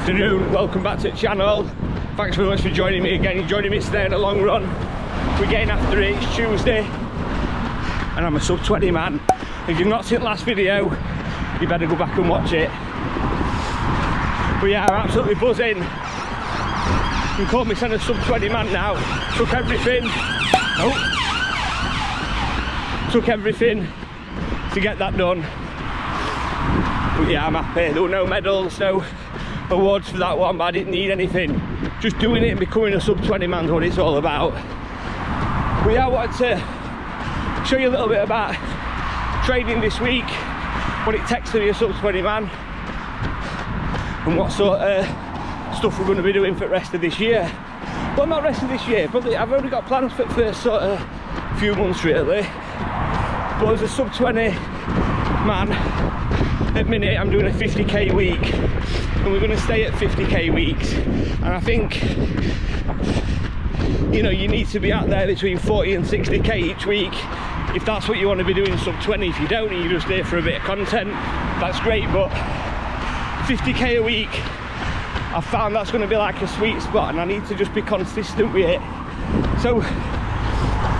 afternoon, welcome back to the channel. Thanks very much for joining me again. You're joining me today on a long run. We're getting after it, it's Tuesday and I'm a sub 20 man. If you've not seen the last video, you better go back and watch it. But yeah, I'm absolutely buzzing. You can call me a sub 20 man now. Took everything to get that done. But yeah, I'm happy. There were no medals, no awards for that one, but I didn't need anything. Just doing it and becoming a sub 20 man's what it's all about. But yeah, I wanted to show you a little bit about training this week, what it takes to be a sub 20 man, and what sort of stuff we're going to be doing for the rest of this year. Well, not rest of this year, but I've already got plans for the first sort of few months really. But as a sub 20 man, at the minute I'm doing a 50k week, and we're going to stay at 50k weeks. And I think, you know, you need to be out there between 40 and 60k each week if that's what you want to be doing sub 20. If you don't and you're just there for a bit of content, that's great, but 50k a week, I've found that's going to be like a sweet spot, and I need to just be consistent with it. So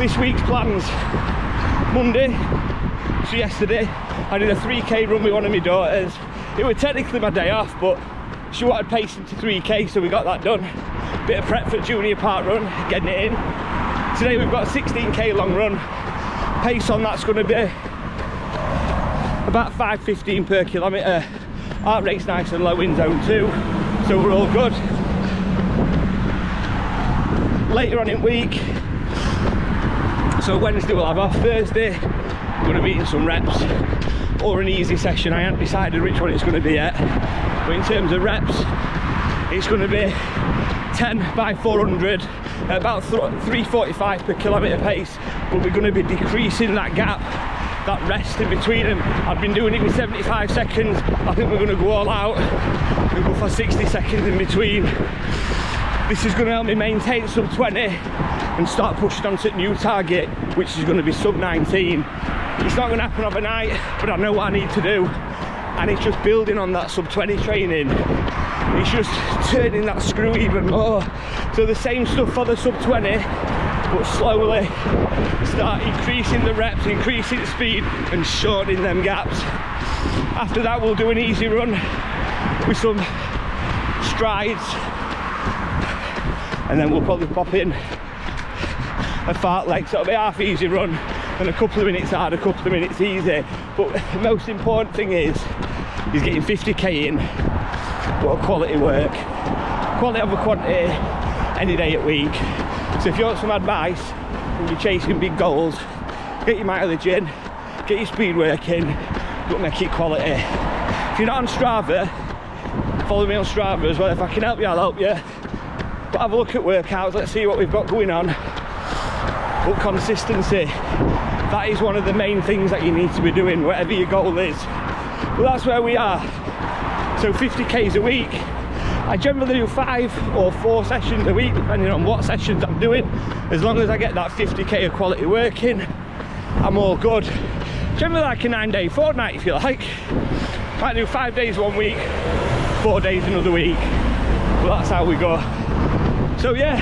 this week's plans: Monday, so yesterday I did a 3k run with one of my daughters. It was technically my day off, but she wanted pacing to 3k, so we got that done. Bit of prep for junior park run, getting it in. Today we've got a 16k long run. Pace on that's going to be about 5:15 per kilometre. Heart rate's nice and low in zone 2, so we're all good. Later on in week, so Wednesday we'll have off. Thursday we're going to be eating some reps or an easy session. I haven't decided which one it's going to be yet, but in terms of reps it's going to be 10 by 400 at about 3:45 per kilometre pace, but we're going to be decreasing that gap, that rest in between them. I've been doing it with 75 seconds. I think we're going to go all out and go for 60 seconds in between. This is going to help me maintain sub 20 and start pushing on to the new target, which is going to be sub 19. It's not going to happen overnight, but I know what I need to do, and it's just building on that sub 20 training. It's just turning that screw even more. So the same stuff for the sub 20, but slowly start increasing the reps, increasing the speed and shortening them gaps. After that we'll do an easy run with some strides, and then we'll probably pop in a fartlek, so it'll be half easy run and a couple of minutes hard, a couple of minutes easy. But the most important thing is getting 50k in, but quality work, quality over quantity, any day at week. So if you want some advice when you're chasing big goals, get your mileage in, get your speed working, but make it quality. If you're not on Strava, follow me on Strava as well. If I can help you, I'll help you. But have a look at workouts, let's see what we've got going on. But consistency, that is one of the main things that you need to be doing, whatever your goal is. Well, that's where we are. So 50k's a week. I generally do 5 or 4 sessions a week, depending on what sessions I'm doing. As long as I get that 50k of quality work in, I'm all good. Generally like a 9-day fortnight, if you like. Might do 5 days one week, 4 days another week. But that's how we go. So yeah,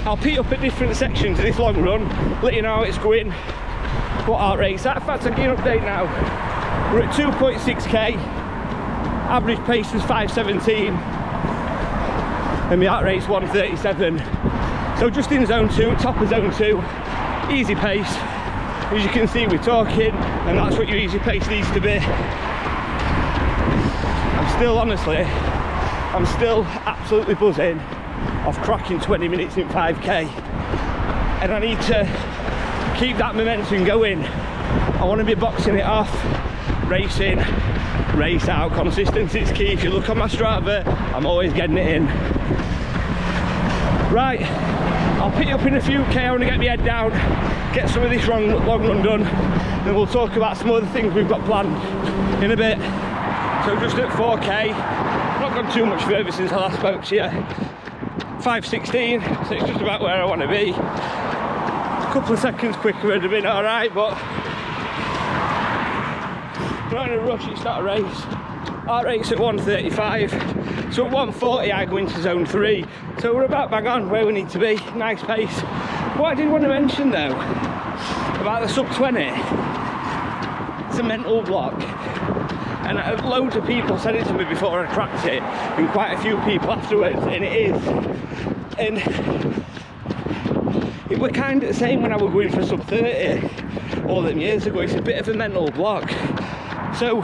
I'll pick up at different sections of this long run, let you know how it's going, what heart rate's at. In fact, I'll give you an update now. We're at 2.6k, average pace is 5:17, and my heart rate's 137. So just in zone 2, top of zone 2, easy pace. As you can see, we're talking, and that's what your easy pace needs to be. I'm still absolutely buzzing off cracking 20 minutes in 5k, and I need to keep that momentum going. I want to be boxing it off, racing, race out. Consistency is key. If you look on my Strava, I'm always getting it in. Right, I'll pick you up in a few k. I want to get my head down, get some of this long run done, then we'll talk about some other things we've got planned in a bit. So just at 4k, not gone too much further since I last spoke to you. 5:16, so it's just about where I want to be. A couple of seconds quicker would have been alright, but not in a rush, it's not a race. Heart rate's at 135, So at 1:40 I go into zone 3, so we're about bang on where we need to be. Nice pace. What I did want to mention though about the sub 20, it's a mental block, and loads of people said it to me before I cracked it, and quite a few people afterwards, and it is. And it were kind of the same when I was going for sub 30 all them years ago. It's a bit of a mental block. So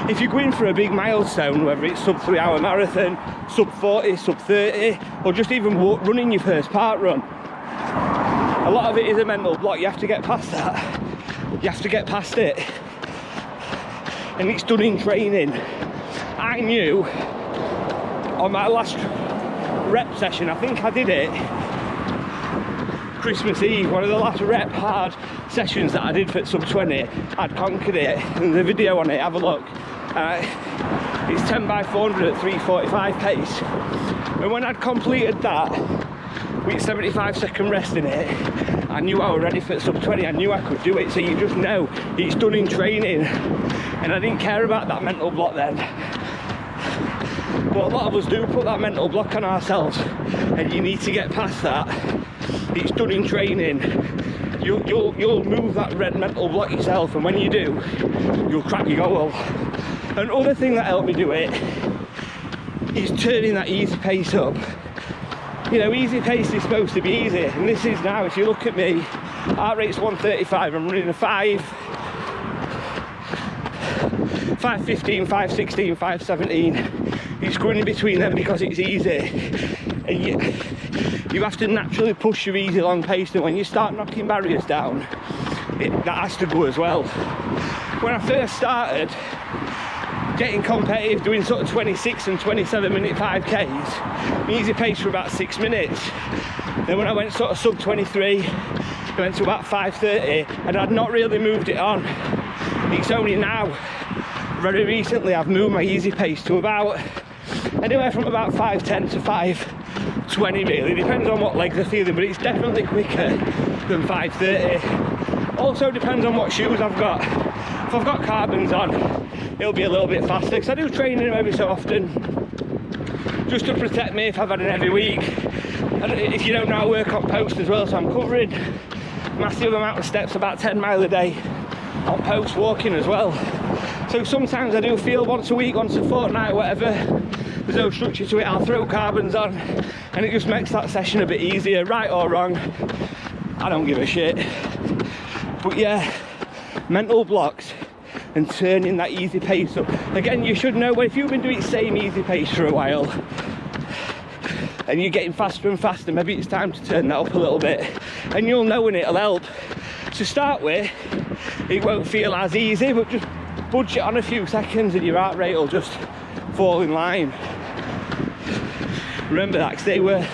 if you're going for a big milestone, whether it's sub 3 hour marathon, sub 40, sub 30, or just even running your first park run, a lot of it is a mental block. You have to get past that. You have to get past it. And it's done in training. I knew on my last rep session, I think I did it Christmas Eve, one of the last rep hard sessions that I did for sub 20, I'd conquered it, and the video on it, have a look. It's 10 by 400 at 3:45 pace, and when I'd completed that with 75-second rest in it, I knew I was ready for sub 20. I knew I could do it. So you just know it's done in training, and I didn't care about that mental block then. But a lot of us do put that mental block on ourselves, and you need to get past that. It's done in training. You'll move that red mental block yourself, and when you do, you'll crack your goal. Another thing that helped me do it is turning that easy pace up. You know, easy pace is supposed to be easy, and this is now. If you look at me, heart rate's 135, I'm running a 5:15, 5:16, 5:17. It's going in between them because it's easy, and you have to naturally push your easy long pace, and when you start knocking barriers down, that has to go as well. When I first started getting competitive, doing sort of 26 and 27 minute 5Ks, my easy pace for about 6 minutes. Then when I went sort of sub 23, I went to about 5:30, and I'd not really moved it on. It's only now, very recently, I've moved my easy pace to about anywhere from about 5:10 to 5:20 really, depends on what legs are feeling, but it's definitely quicker than 5:30. Also depends on what shoes I've got. If I've got carbons on, it'll be a little bit faster, because I do train in them every so often, just to protect me if I've had an heavy week. And if you don't know, I work on post as well, so I'm covering massive amount of steps, about 10 mile a day on post walking as well. So sometimes I do feel once a week, once a fortnight, whatever, there's no structure to it, I'll throw carbons on, and it just makes that session a bit easier. Right or wrong, I don't give a shit. But yeah, mental blocks and turning that easy pace up. Again, you should know, if you've been doing the same easy pace for a while and you're getting faster and faster, maybe it's time to turn that up a little bit, and you'll know, and it'll help. To start with, it won't feel as easy, but just budge it on a few seconds and your heart rate will just fall in line. Remember that, because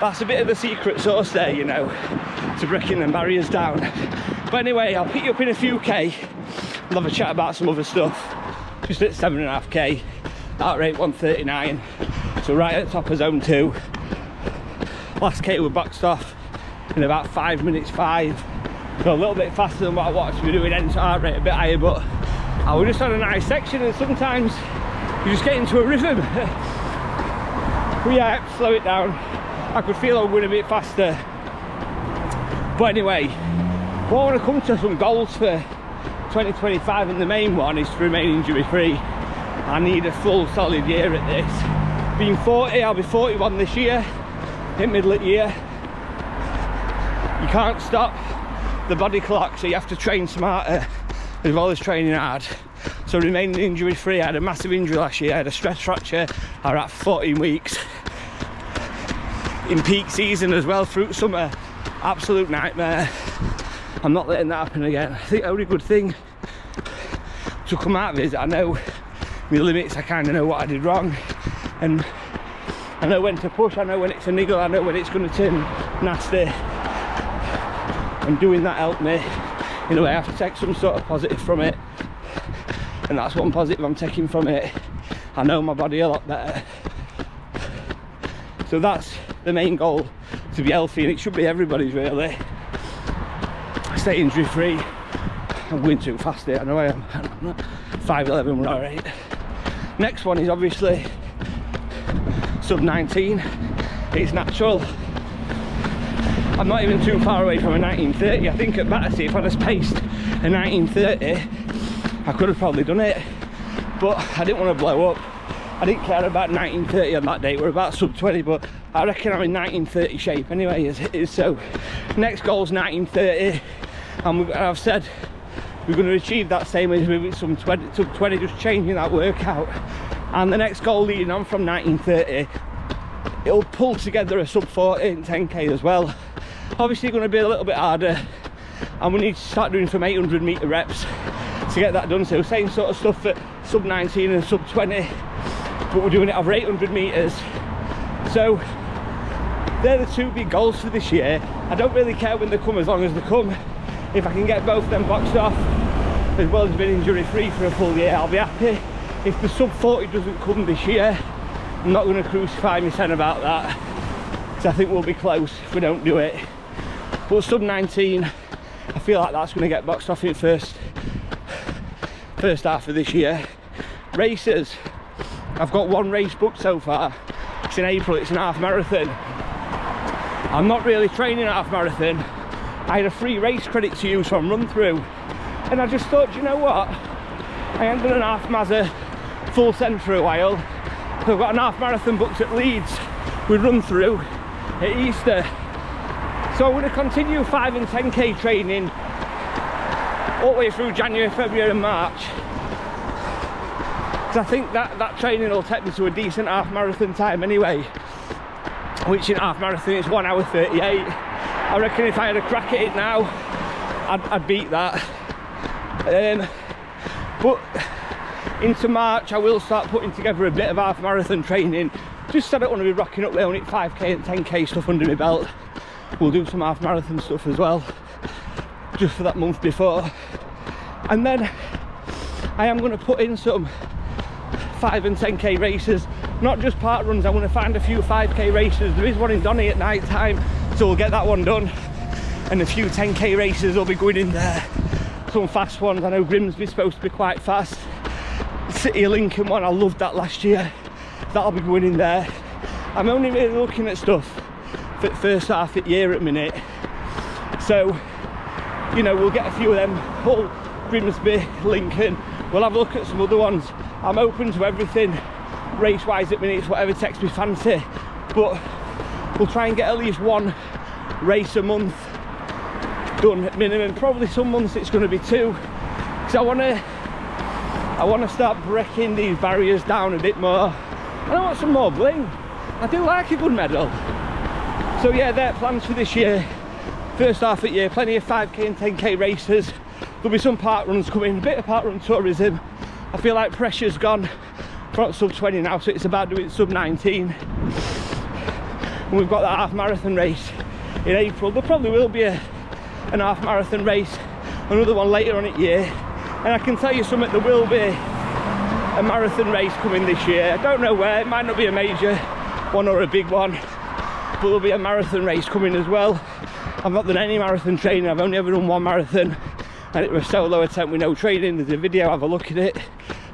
that's a bit of the secret sauce there, you know, to breaking them barriers down. But anyway, I'll pick you up in a few K. We'll have a chat about some other stuff. Just at 7.5K, heart rate 139, so right at the top of zone 2. Last K we boxed off in about 5 minutes 5, so a little bit faster than what I wanted to be doing, hence heart rate a bit higher, but I was just on a nice section, and sometimes you just get into a rhythm. But yeah, I have to slow it down. I could feel I was going a bit faster. But anyway, well, I want to come to some goals for 2025, and the main one is to remain injury free. I need a full solid year at this. Being 40, I'll be 41 this year, in middle of the year. You can't stop the body clock, so you have to train smarter as well as training hard. So remaining injury free. I had a massive injury last year, I had a stress fracture. I was at 14 weeks in peak season as well, through summer. Absolute nightmare. I'm not letting that happen again. I think the only good thing to come out of it is I know my limits, I kind of know what I did wrong, and I know when to push, I know when it's a niggle, I know when it's going to turn nasty, and doing that helped me. In a way, I have to take some sort of positive from it, and that's one positive I'm taking from it. I know my body a lot better. So that's the main goal, to be healthy, and it should be everybody's really. Stay injury free. I'm going too fast here, I know I am. 5'11", we're alright. Next one is obviously sub 19. It's natural. I'm not even too far away from a 1930. I think at Battersea, if I'd have paced a 1930, I could have probably done it. But I didn't want to blow up. I didn't care about 1930 on that day. We're about sub 20, but I reckon I'm in 1930 shape anyway, as it is. So next goal's 1930, and I've said we're going to achieve that same as with some sub 20, just changing that workout. And the next goal leading on from 1930, it'll pull together a sub 40 in 10k as well. Obviously going to be a little bit harder, and we need to start doing some 800 meter reps to get that done. So same sort of stuff for sub 19 and sub 20, but we're doing it over 800 meters. So they're the two big goals for this year. I don't really care when they come, as long as they come. If I can get both of them boxed off, as well as being injury free for a full year, I'll be happy. If the sub 40 doesn't come this year, I'm not going to crucify myself about that, because I think we'll be close if we don't do it. But sub 19, I feel like that's going to get boxed off in first half of this year. Races, I've got one race booked so far. It's in April, it's an half marathon. I'm not really training a half marathon. I had a free race credit to use from Run Through, and I just thought, you know what, I haven't done an half Mazza full send for a while. So I've got an half marathon booked at Leeds with Run Through at Easter. So I'm going to continue 5 and 10k training all the way through January, February and March, because I think that training will take me to a decent half marathon time anyway, which in half marathon is 1 hour 38. I reckon if I had a crack at it now, I'd beat that. But into March I will start putting together a bit of half marathon training, just so I don't want to be rocking up there only 5k and 10k stuff under my belt. We'll do some half marathon stuff as well, just for that month before. And then I am going to put in some 5 and 10k races, not just park runs. I want to find a few 5k races. There is one in Donny at night time, so we'll get that one done, and a few 10k races will be going in there, some fast ones. I know Grimsby's supposed to be quite fast. The City of Lincoln one, I loved that last year, that'll be going in there. I'm only really looking at stuff for the first half of the year at the minute, so you know, we'll get a few of them. Hull, Grimsby, Lincoln, we'll have a look at some other ones. I'm open to everything race wise at minutes, whatever takes me fancy, but we'll try and get at least one race a month done at minimum. Probably some months it's going to be 2, because I want to start breaking these barriers down a bit more, and I want some more bling. I do like a good medal. So yeah, they're plans for this year. First half of the year, plenty of 5k and 10k races. There'll be some park runs coming, a bit of park run tourism. I feel like pressure's gone from sub 20 now, so it's about doing sub 19. And we've got that half marathon race in April. There probably will be an half marathon race, another one later on in the year. And I can tell you something, there will be a marathon race coming this year. I don't know where, it might not be a major one or a big one, but there'll be a marathon race coming as well. I've not done any marathon training, I've only ever done one marathon, and it was a solo attempt with no training. There's a video, have a look at it,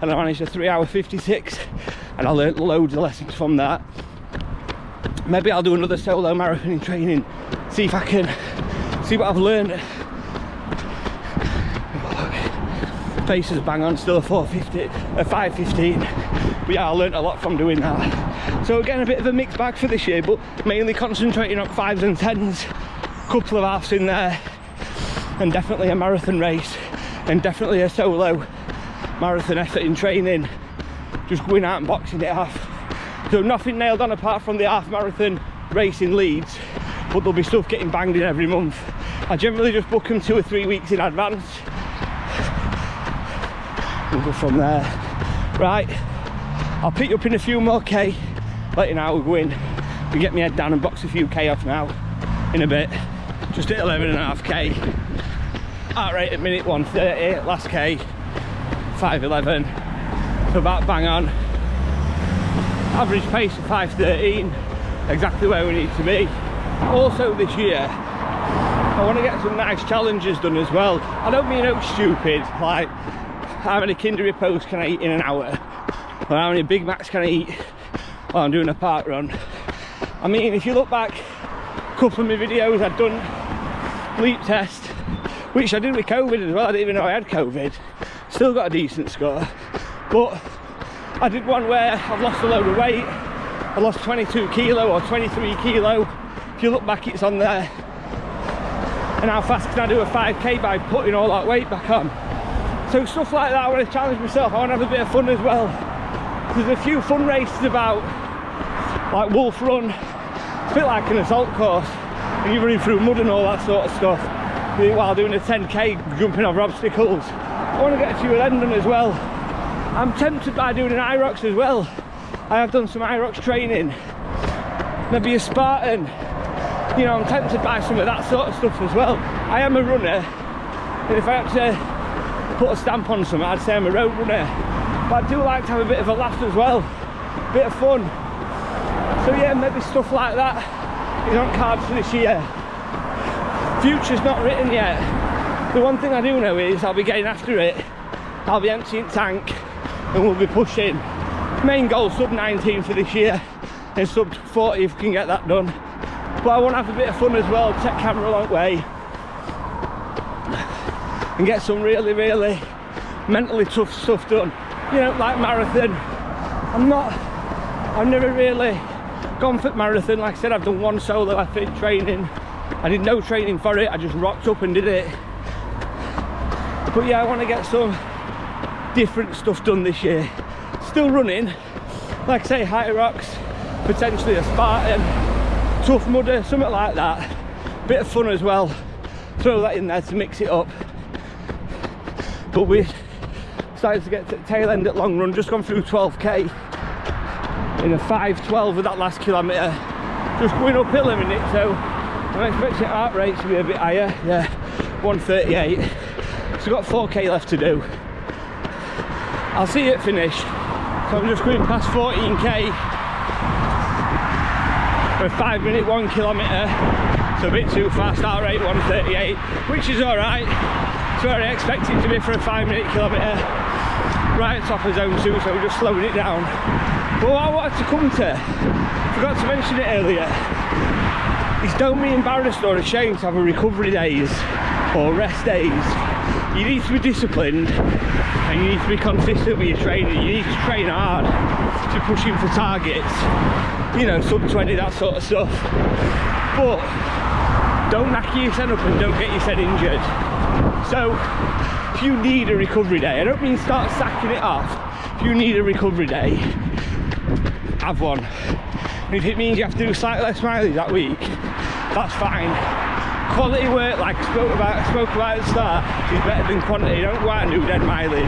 and I managed a 3 hour 56, and I learnt loads of lessons from that. Maybe I'll do another solo marathon in training, see if I can see what I've learned. Pace is bang on, still a 5:15. But yeah, I learnt a lot from doing that. So again, a bit of a mixed bag for this year, but mainly concentrating on 5s and 10s, couple of halves in there, and definitely a marathon race, and definitely a solo marathon effort in training, just going out and boxing it off. So nothing nailed on apart from the half marathon race in Leeds, but there'll be stuff getting banged in every month. I generally just book them 2 or 3 weeks in advance. We'll go from there. Right, I'll pick you up in a few more k, let you know how we're going. We get my head down and box a few k off now in a bit. Just at 11.5k. Heart rate at minute 1:30, last k 5:11, so about bang on. Average pace of 5:13, exactly where we need to be. Also this year, I want to get some nice challenges done as well. I don't mean out stupid, like how many Kinder Repos can I eat in an hour, or how many Big Macs can I eat while I'm doing a park run. I mean, if you look back a couple of my videos, I'd done leap test, which I did with COVID as well. I didn't even know I had COVID. Still got a decent score. But I did one where I've lost a load of weight. I lost 22 kilo or 23 kilo. If you look back, it's on there. And how fast can I do a 5k by putting all that weight back on? So stuff like that, I want to challenge myself. I want to have a bit of fun as well. There's a few fun races about, like Wolf Run. It's a bit like an assault course, and you're running through mud and all that sort of stuff while doing a 10k, jumping over obstacles. I want to get a few of them done as well. I'm tempted by doing an IROX as well. I have done some IROX training, maybe a Spartan. You know, I'm tempted by some of that sort of stuff as well. I am a runner, and if I had to put a stamp on something, I'd say I'm a road runner. But I do like to have a bit of a laugh as well, a bit of fun. So yeah, maybe stuff like that is on cards for this year. Future's not written yet. The one thing I do know is I'll be getting after it. I'll be emptying tank and we'll be pushing. Main goal sub 19 for this year and sub 40 if we can get that done. But I want to have a bit of fun as well, take camera a long way and get some really mentally tough stuff done. You know, like marathon. I've never really gone for marathon. Like I said, I've done one solo athlete training. I did no training for it, I just rocked up and did it. But yeah, I want to get some different stuff done this year. Still running, like I say, HYROX, potentially a Spartan, Tough Mudder, something like that. Bit of fun as well, throw that in there to mix it up. But we're starting to get to the tail end at long run, just gone through 12k in a 5:12 with that last kilometre. Just going uphill a minute, so I'm expecting heart rate to be a bit higher. Yeah, 138. So I've got 4k left to do. I'll see it finish. So I'm just going past 14k for a 5 minute 1 kilometre. So a bit too fast, heart rate 138, which is alright. It's where I expect it to be for a 5 minute kilometre. Right at top of zone 2, so we're just slowing it down. But what I wanted to come to, forgot to mention it earlier, is don't be embarrassed or ashamed to have a recovery days or rest days. You need to be disciplined and you need to be consistent with your training. You need to train hard to be pushing for targets, you know, sub 20, that sort of stuff. But don't knacker yourself up and don't get yourself injured. So if you need a recovery day, I don't mean start sacking it off. If you need a recovery day, have one. And if it means you have to do slightly less mileage that week, that's fine. Quality work, like I spoke about at the start, is better than quantity. Don't go out and do dead mileage.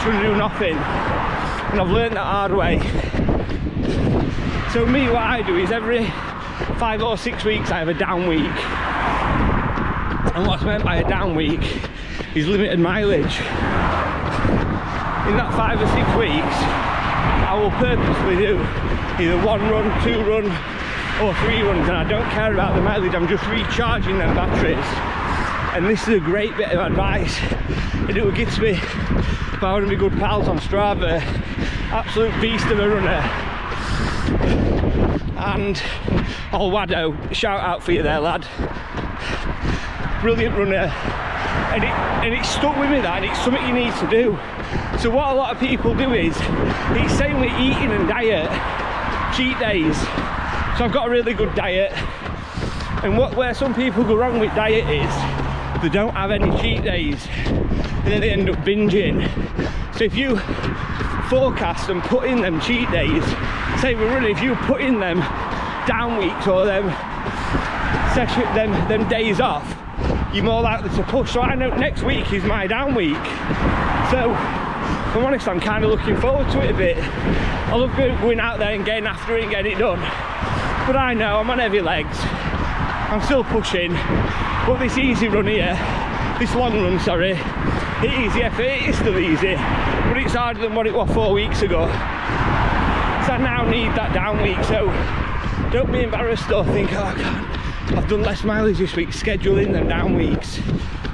Just do nothing. And I've learned that hard way. So me, what I do is every 5 or 6 weeks I have a down week. And what's meant by a down week is limited mileage. In that 5 or 6 weeks, I will purposely do either 1 run, 2 run, or 3 runs, and I don't care about the mileage. I'm just recharging them batteries. And this is a great bit of advice, and it will get to me by one of my good pals on Strava, absolute beast of a runner. And Wado, shout out for you there, lad. Brilliant runner. And it stuck with me, that, and it's something you need to do. So what a lot of people do is, it's same with eating and diet, cheat days. So I've got a really good diet, and where some people go wrong with diet is they don't have any cheat days and then they end up binging. So if you forecast and put in them cheat days, say we're running, if you put in them down weeks or them days off, you're more likely to push. So I know next week is my down week. So if I'm honest, I'm kind of looking forward to it a bit. I love going out there and getting after it and getting it done. But I know I'm on heavy legs, I'm still pushing, but this easy run here, this long run, sorry, it is, yeah, it is still easy, but it's harder than what it was 4 weeks ago. So I now need that down week, so don't be embarrassed or think, oh God, I've done less mileage this week. Schedule in them down weeks,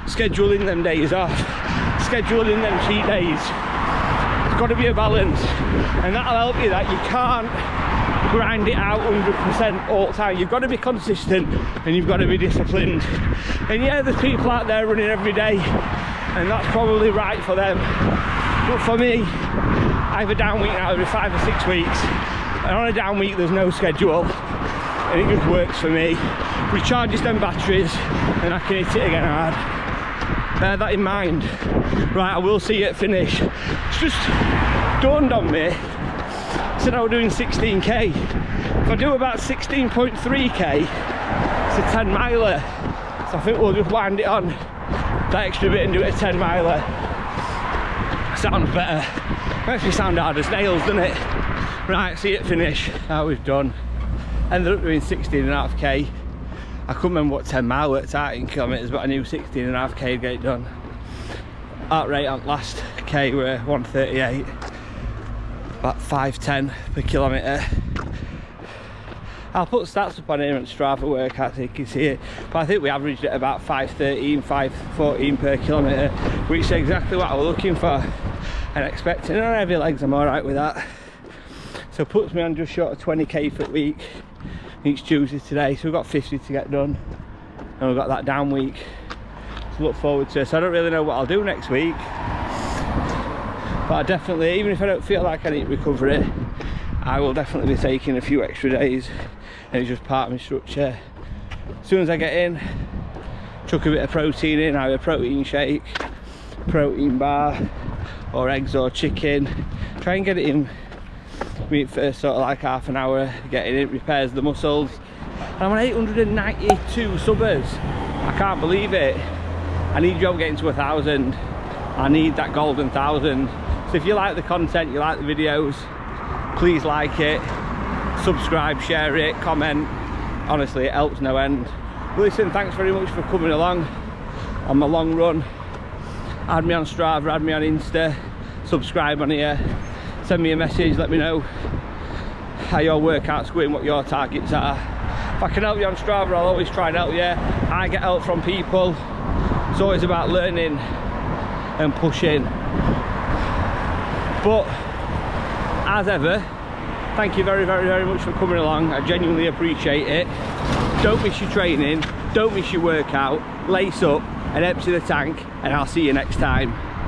schedule in them days off, schedule in them cheat days. There's got to be a balance, and that'll help you. That you can't grind it out 100% all the time. You've got to be consistent and you've got to be disciplined. And yeah, there's people out there running every day, and that's probably right for them. But for me, I have a down week now every 5 or 6 weeks, and on a down week there's no schedule, and it just works for me. Recharges them batteries and I can hit it again hard. Bear that in mind. Right, I will see you at finish. It's just dawned on me, I said I was doing 16k. If I do about 16.3k, it's a 10 miler. So I think we'll just wind it on that extra bit and do it a 10 miler. Sounds better. Makes me sound hard as nails, doesn't it? Right, see you at finish. That was done. Ended up doing 16.5k. I couldn't remember what 10 mile worked out in kilometres, but I knew 16.5k to get it done. Heart rate on last k were 138, about 5:10 per kilometre. I'll put stats up on here and Strava workout so you can see it, but I think we averaged at about 5:13, 5:14 per kilometre, which is exactly what I was looking for and expecting. On heavy legs I'm alright with that. So it puts me on just short of 20k for the week. Each Tuesday today, so we've got 50 to get done, and we've got that down week to look forward to. So I don't really know what I'll do next week, but I definitely, even if I don't feel like I need recovery, I will definitely be taking a few extra days, and it's just part of my structure. As soon as I get in, chuck a bit of protein in, either protein shake, protein bar, or eggs or chicken. Try and get it in me first sort of like half an hour, getting it repairs the muscles. And I'm on 892 subbers. I can't believe it. I need job getting to 1,000. I need that golden 1,000. So if you like the content, you like the videos, please like it, subscribe, share it, comment. Honestly, it helps no end. Listen, thanks very much for coming along on my long run. Add me on Strava, add me on Insta, subscribe on here. Send me a message, let me know how your workout's going, what your targets are. If I can help you on Strava, I'll always try and help you. I get help from people. It's always about learning and pushing. But as ever, thank you very, very, very much for coming along. I genuinely appreciate it. Don't miss your training, don't miss your workout. Lace up and empty the tank, and I'll see you next time.